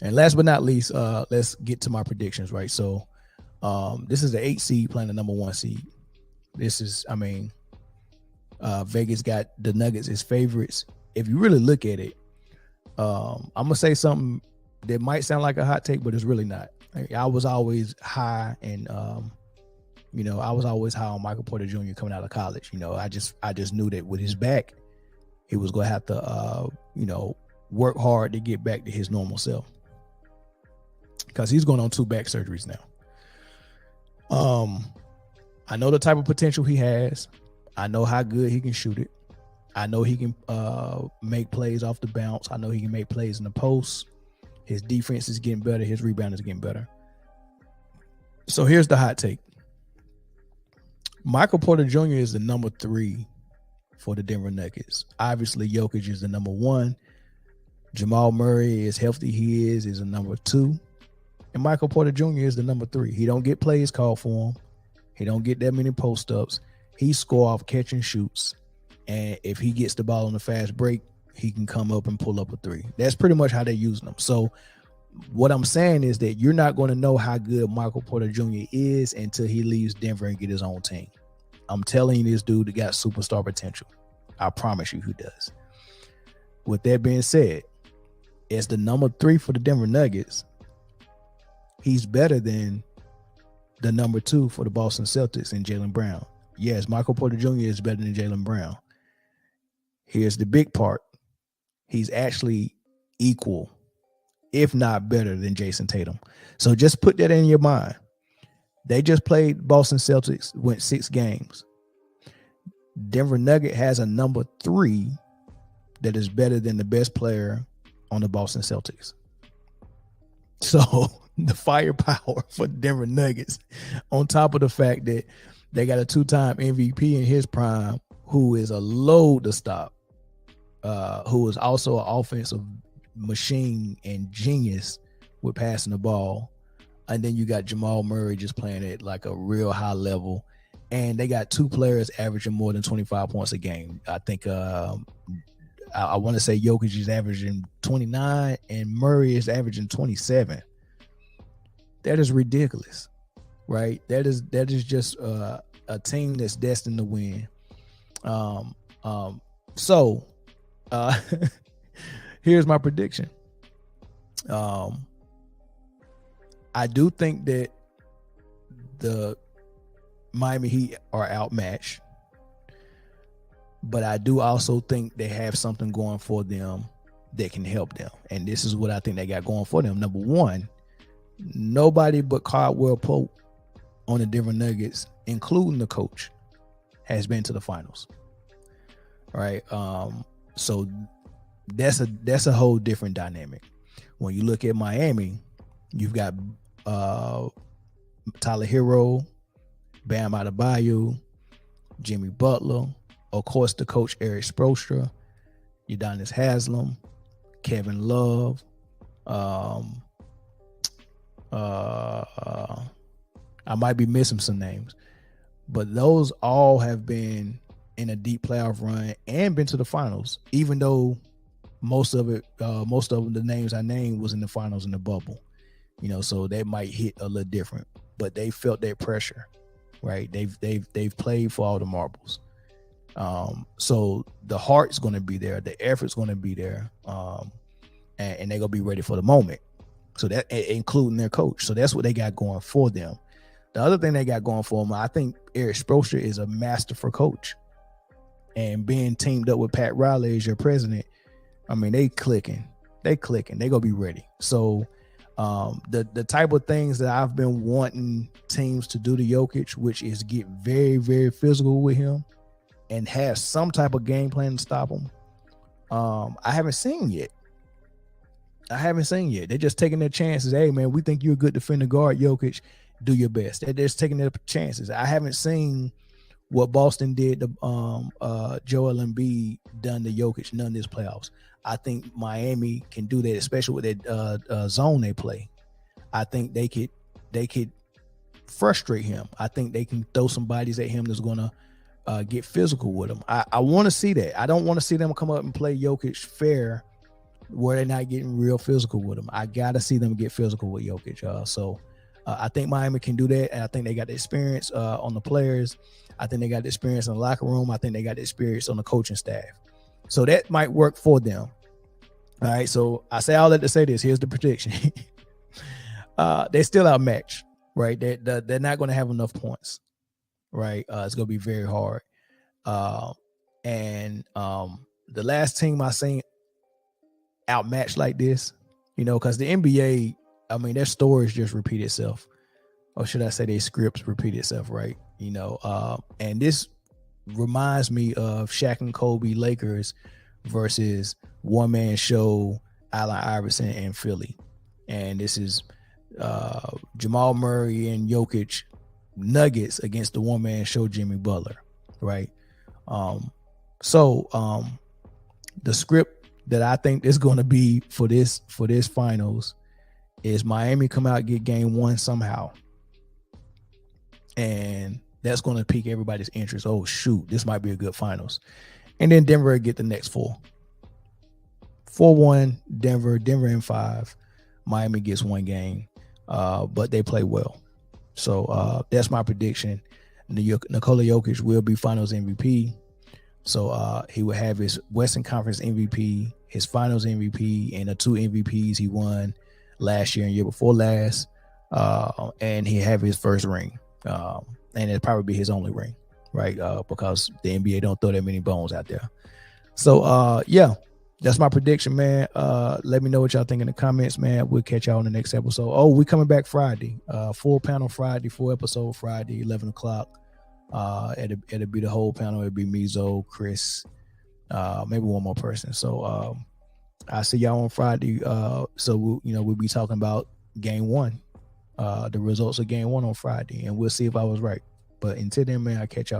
And last but not least, let's get to my predictions, right? So this is the 8 seed playing the number 1 seed. This is, I mean, Vegas got the Nuggets as favorites. If you really look at it, I'm gonna say something that might sound like a hot take, but it's really not. I was always high, and I was always high on Michael Porter Jr. coming out of college. I just knew that with his back, he was gonna have to, work hard to get back to his normal self, because he's going on 2 back surgeries now. I know the type of potential he has. I know how good he can shoot it. I know he can make plays off the bounce. I know he can make plays in the post. His defense is getting better. His rebound is getting better. So here's the hot take. Michael Porter Jr. is the number 3 for the Denver Nuggets. Obviously, Jokic is the number 1. Jamal Murray, as healthy he is a number 2. And Michael Porter Jr. is the number 3. He don't get plays called for him. He don't get that many post-ups. He score off catch and shoots. And if he gets the ball on the fast break, he can come up and pull up a 3. That's pretty much how they're using him. So what I'm saying is that you're not going to know how good Michael Porter Jr. is until he leaves Denver and get his own team. I'm telling you, this dude got superstar potential. I promise you he does. With that being said, as the number 3 for the Denver Nuggets, he's better than the number 2 for the Boston Celtics and Jaylen Brown. Yes, Michael Porter Jr. is better than Jaylen Brown. Here's the big part. He's actually equal, if not better, than Jason Tatum. So just put that in your mind. They just played Boston Celtics, went 6 games. Denver Nugget has a number 3 that is better than the best player on the Boston Celtics. So the firepower for Denver Nuggets, on top of the fact that they got a 2-time MVP in his prime, who is a load to stop, who is also an offensive machine and genius with passing the ball. And then you got Jamal Murray just playing at like a real high level. And they got 2 players averaging more than 25 points a game. I think I want to say Jokic is averaging 29 and Murray is averaging 27. That is ridiculous, right? That is just a team that's destined to win. So here's my prediction. I do think that the Miami Heat are outmatched, but I do also think they have something going for them that can help them. And this is what I think they got going for them. Number 1, nobody but Caldwell Pope on the Denver Nuggets, including the coach, has been to the finals. All right. So that's a whole different dynamic. When you look at Miami, you've got Tyler Hero, Bam Adebayo, Jimmy Butler, of course the coach Eric Spoelstra, Udonis Haslem, Kevin Love, I might be missing some names, but those all have been in a deep playoff run and been to the finals, even though most of the names I named was in the finals in the bubble, so that might hit a little different, but they felt that pressure, right? They've played for all the marbles. So the heart's going to be there, the effort's going to be there, and they're going to be ready for the moment. So that, including their coach. So that's what they got going for them. The other thing they got going for them, I think Eric Spoelstra is a masterful coach, and being teamed up with Pat Riley as your president, I mean, they clicking, they gonna be ready. So the type of things that I've been wanting teams to do to Jokic, which is get very, very physical with him and have some type of game plan to stop him, I haven't seen yet. They're just taking their chances. Hey, man, we think you're a good defender guard, Jokic. Do your best. They're just taking their chances. I haven't seen what Boston did to Joel Embiid done to Jokic none of this playoffs. I think Miami can do that, especially with that zone they play. I think they could frustrate him. I think they can throw some bodies at him that's gonna get physical with him. I want to see that. I don't want to see them come up and play Jokic fair where they're not getting real physical with him. I gotta see them get physical with Jokic. So I think Miami can do that, and I think they got the experience on the players. I think they got the experience in the locker room. I think they got the experience on the coaching staff. So that might work for them. All right. So I say all that to say this. Here's the prediction. They're still outmatched, right? They're not going to have enough points, right? It's going to be very hard. And the last team I seen outmatched like this, because the NBA, I mean, their stories just repeat itself. Or should I say their scripts repeat itself, right? And this reminds me of Shaq and Kobe Lakers versus one-man show Allen Iverson and Philly. And this is Jamal Murray and Jokic Nuggets against the one-man show Jimmy Butler, right? So the script that I think is going to be for this finals is Miami come out, get game one somehow. And that's going to pique everybody's interest. Oh, shoot, this might be a good finals. And then Denver get the next 4. 4-1, Denver in 5. Miami gets 1 game, but they play well. So that's my prediction. Nikola Jokic will be finals MVP. So he will have his Western Conference MVP, his finals MVP, and the 2 MVPs he won last year and year before last. And he have his first ring. And it'll probably be his only ring, right? Because the NBA don't throw that many bones out there. So, yeah, that's my prediction, man. Let me know what y'all think in the comments, man. We'll catch y'all on the next episode. Oh, we coming back Friday. Full panel Friday, full episode Friday, 11 o'clock. It'll be the whole panel. It'll be me, Zoe, Chris, maybe one more person. So I'll see y'all on Friday. So we'll be talking about game 1. The results of game 1 on Friday, and we'll see if I was right. But until then, man, I'll catch y'all.